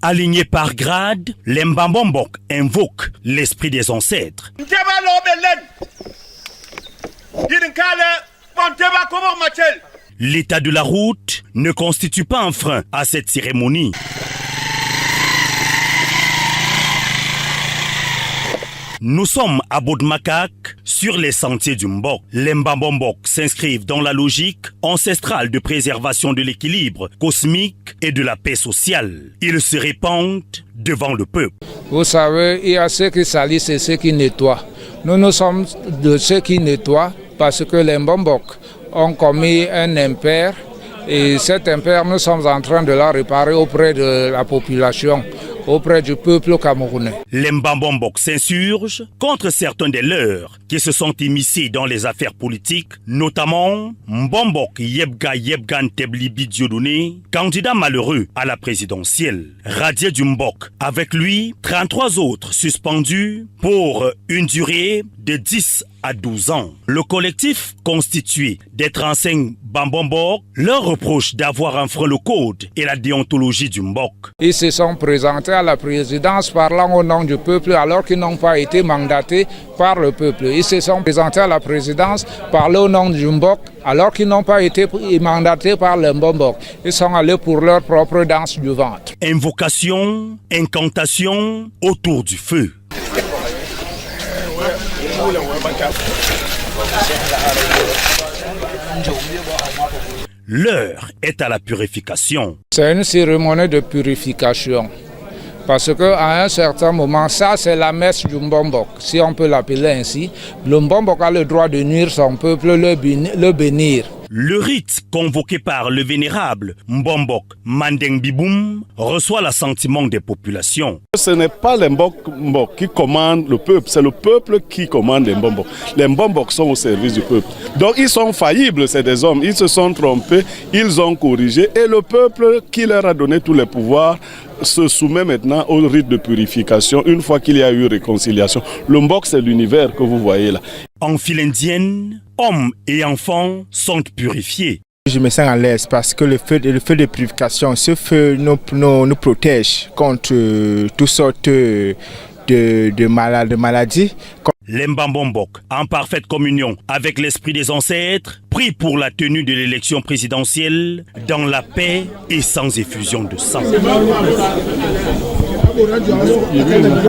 Alignés par grade, les Mbambombok invoquent l'esprit des ancêtres. L'état de la route ne constitue pas un frein à cette cérémonie. Nous sommes à Bodmakak, sur les sentiers du Mbok. Les Mbambombok s'inscrivent dans la logique ancestrale de préservation de l'équilibre cosmique et de la paix sociale. Ils se répandent devant le peuple. Vous savez, il y a ceux qui salissent et ceux qui nettoient. Nous sommes de ceux qui nettoient parce que les Mbambombok ont commis un impair et cet impair, nous sommes en train de la réparer auprès de la population, auprès du peuple camerounais. Les Mbambombok s'insurgent contre certains des leurs qui se sont immiscés dans les affaires politiques, notamment Mbombok Yebgan Teblibi Dieudonné, candidat malheureux à la présidentielle. Radié du Mbok, avec lui, 33 autres suspendus pour une durée de 10 à 12 ans. Le collectif constitué des 35 Mbambombok leur reproche d'avoir enfreint le code et la déontologie du Mbok. Ils se sont présentés à la présidence parlant au nom du peuple alors qu'ils n'ont pas été mandatés par le peuple. Ils se sont présentés à la présidence parlant au nom du Mbok alors qu'ils n'ont pas été mandatés par le Mbombok. Ils sont allés pour leur propre danse du ventre. Invocation, incantation autour du feu. L'heure est à la purification. C'est une cérémonie de purification. Parce qu'à un certain moment, ça c'est la messe du Mbombok, si on peut l'appeler ainsi. Le Mbombok a le droit de nuire son peuple, le bénir. Le rite convoqué par le vénérable Mbombok Mandeng Biboum reçoit l'assentiment des populations. Ce n'est pas les Mbok qui commandent le peuple, c'est le peuple qui commande les Mbombok. Les Mbombok sont au service du peuple. Donc ils sont faillibles, c'est des hommes. Ils se sont trompés, ils ont corrigé et le peuple qui leur a donné tous les pouvoirs se soumet maintenant au rite de purification une fois qu'il y a eu réconciliation. Le Mbok, c'est l'univers que vous voyez là. En file indienne, hommes et enfants sont purifiés. Je me sens à l'aise parce que le feu de purification, ce feu nous protège contre toutes sortes de maladies. Les Mbambombok, en parfaite communion avec l'esprit des ancêtres, prient pour la tenue de l'élection présidentielle dans la paix et sans effusion de sang.